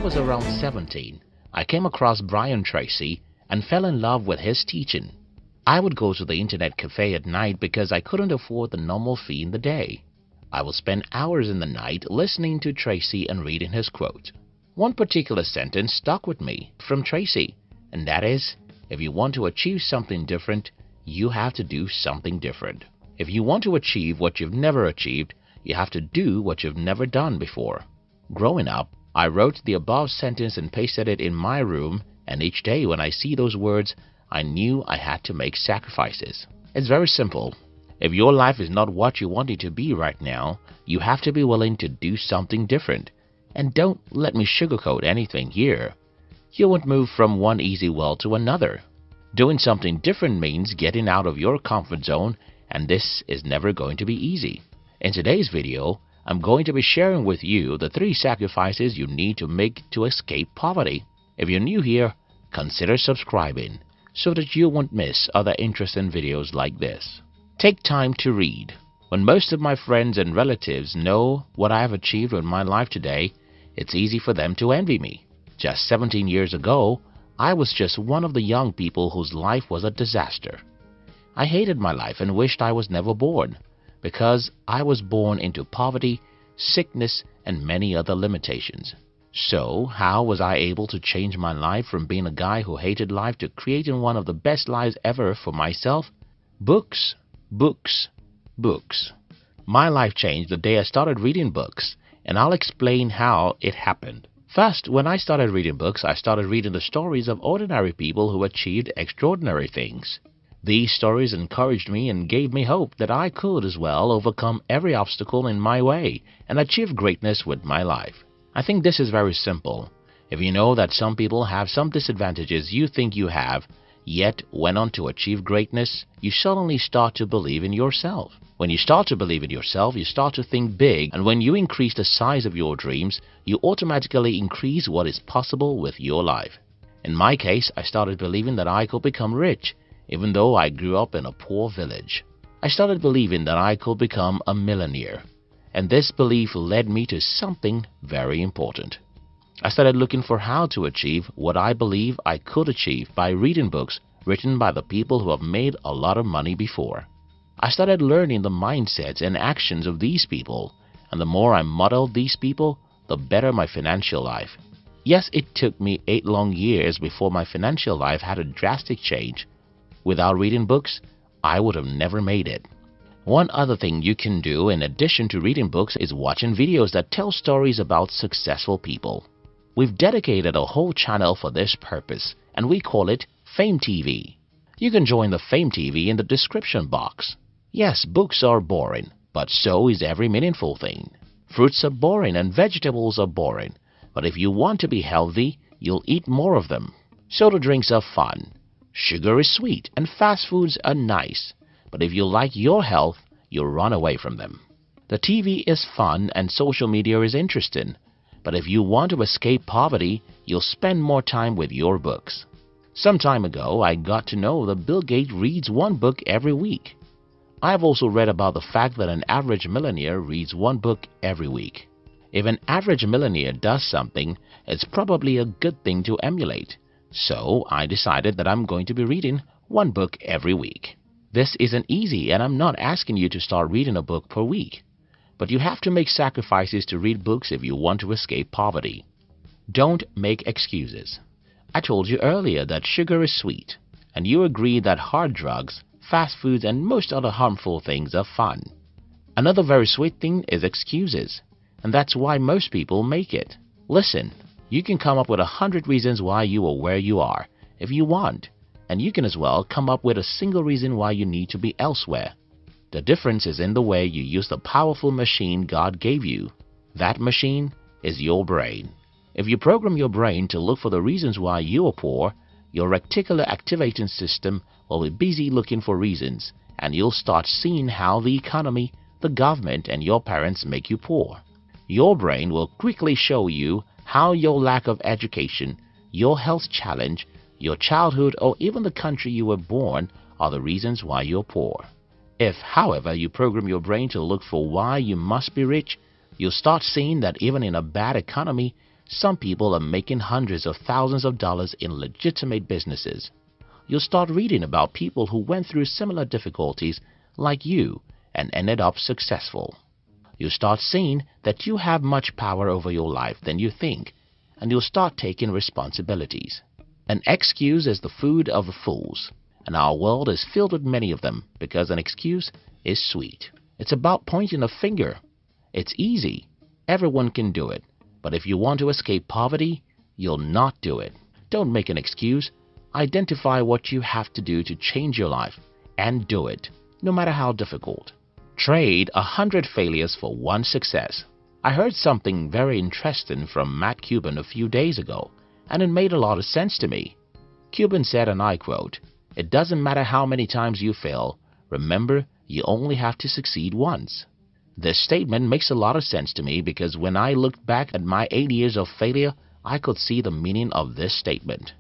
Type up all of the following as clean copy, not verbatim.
was around 17, I came across Brian Tracy and fell in love with his teaching. I would go to the internet cafe at night because I couldn't afford the normal fee in the day. I would spend hours in the night listening to Tracy and reading his quote. One particular sentence stuck with me from Tracy, and that is, if you want to achieve something different, you have to do something different. If you want to achieve what you've never achieved, you have to do what you've never done before. Growing up, I wrote the above sentence and pasted it in my room, and each day when I see those words, I knew I had to make sacrifices. It's very simple. If your life is not what you want it to be right now, you have to be willing to do something different. And don't let me sugarcoat anything here. You won't move from one easy well to another. Doing something different means getting out of your comfort zone, and this is never going to be easy. In today's video, I'm going to be sharing with you the 3 sacrifices you need to make to escape poverty. If you're new here, consider subscribing so that you won't miss other interesting videos like this. Take time to read. When most of my friends and relatives know what I have achieved in my life today, it's easy for them to envy me. Just 17 years ago, I was just one of the young people whose life was a disaster. I hated my life and wished I was never born, because I was born into poverty, sickness, and many other limitations. So, how was I able to change my life from being a guy who hated life to creating one of the best lives ever for myself? Books, books, books. My life changed the day I started reading books, and I'll explain how it happened. First, when I started reading books, I started reading the stories of ordinary people who achieved extraordinary things. These stories encouraged me and gave me hope that I could as well overcome every obstacle in my way and achieve greatness with my life. I think this is very simple. If you know that some people have some disadvantages you think you have, yet went on to achieve greatness, you suddenly start to believe in yourself. When you start to believe in yourself, you start to think big, and when you increase the size of your dreams, you automatically increase what is possible with your life. In my case, I started believing that I could become rich, even though I grew up in a poor village. I started believing that I could become a millionaire, and this belief led me to something very important. I started looking for how to achieve what I believe I could achieve by reading books written by the people who have made a lot of money before. I started learning the mindsets and actions of these people, and the more I modeled these people, the better my financial life. Yes, it took me 8 long years before my financial life had a drastic change. Without reading books, I would have never made it. One other thing you can do in addition to reading books is watching videos that tell stories about successful people. We've dedicated a whole channel for this purpose, and we call it Fame TV. You can join the Fame TV in the description box. Yes, books are boring, but so is every meaningful thing. Fruits are boring and vegetables are boring, but if you want to be healthy, you'll eat more of them. Soda drinks are fun. Sugar is sweet and fast foods are nice, but if you like your health, you'll run away from them. The TV is fun and social media is interesting, but if you want to escape poverty, you'll spend more time with your books. Some time ago, I got to know that Bill Gates reads 1 book every week. I've also read about the fact that an average millionaire reads 1 book every week. If an average millionaire does something, it's probably a good thing to emulate. So I decided that I'm going to be reading 1 book every week. This isn't easy, and I'm not asking you to start reading a book per week. But you have to make sacrifices to read books if you want to escape poverty. Don't make excuses. I told you earlier that sugar is sweet, and you agree that hard drugs, fast foods, and most other harmful things are fun. Another very sweet thing is excuses, and that's why most people make it. Listen, you can come up with 100 reasons why you are where you are, if you want, and you can as well come up with a single reason why you need to be elsewhere. The difference is in the way you use the powerful machine God gave you. That machine is your brain. If you program your brain to look for the reasons why you are poor, your reticular activating system will be busy looking for reasons, and you'll start seeing how the economy, the government, and your parents make you poor. Your brain will quickly show you how your lack of education, your health challenge, your childhood, or even the country you were born are the reasons why you're poor. If, however, you program your brain to look for why you must be rich, you'll start seeing that even in a bad economy, Some people are making hundreds of thousands of dollars in legitimate businesses. You'll start reading about people who went through similar difficulties like you and ended up successful. You'll start seeing that you have much power over your life than you think, and you'll start taking responsibilities. An excuse is the food of the fools, and our world is filled with many of them because an excuse is sweet. It's about pointing a finger. It's easy. Everyone can do it. But if you want to escape poverty, you'll not do it. Don't make an excuse. Identify what you have to do to change your life and do it, no matter how difficult. Trade 100 failures for one success. I heard something very interesting from Matt Cuban a few days ago, and it made a lot of sense to me. Cuban said, and I quote, "It doesn't matter how many times you fail. Remember, you only have to succeed once." This statement makes a lot of sense to me because when I looked back at my 8 years of failure, I could see the meaning of this statement.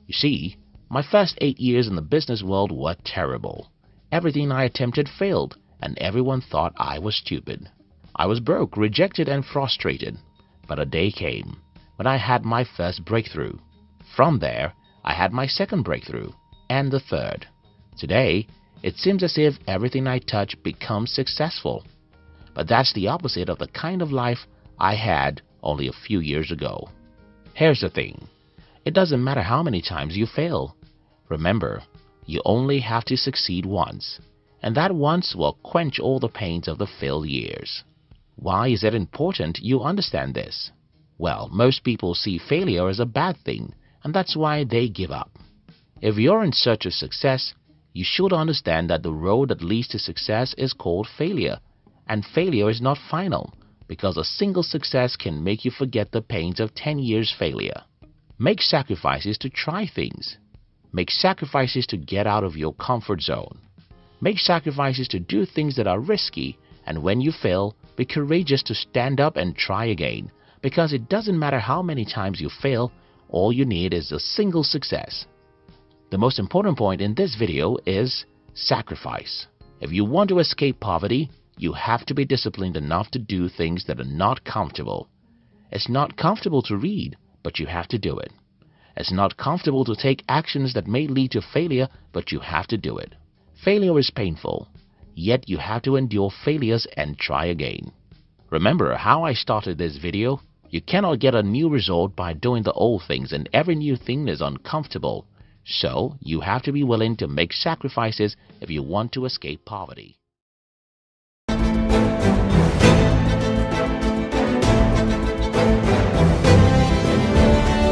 You see, my first 8 years in the business world were terrible. Everything I attempted failed, and everyone thought I was stupid. I was broke, rejected, and frustrated. But a day came when I had my first breakthrough. From there, I had my second breakthrough, and the third. Today, it seems as if everything I touch becomes successful. But that's the opposite of the kind of life I had only a few years ago. Here's the thing. It doesn't matter how many times you fail. Remember, you only have to succeed once, and that once will quench all the pains of the failed years. Why is it important you understand this? Well, most people see failure as a bad thing, and that's why they give up. If you're in search of success, you should understand that the road that leads to success is called failure, and failure is not final, because a single success can make you forget the pains of 10 years failure. Make sacrifices to try things. Make sacrifices to get out of your comfort zone. Make sacrifices to do things that are risky, and when you fail, be courageous to stand up and try again, because it doesn't matter how many times you fail, all you need is a single success. The most important point in this video is sacrifice. If you want to escape poverty, you have to be disciplined enough to do things that are not comfortable. It's not comfortable to read, but you have to do it. It's not comfortable to take actions that may lead to failure, but you have to do it. Failure is painful, yet you have to endure failures and try again. Remember how I started this video? You cannot get a new result by doing the old things, and every new thing is uncomfortable. So, you have to be willing to make sacrifices if you want to escape poverty.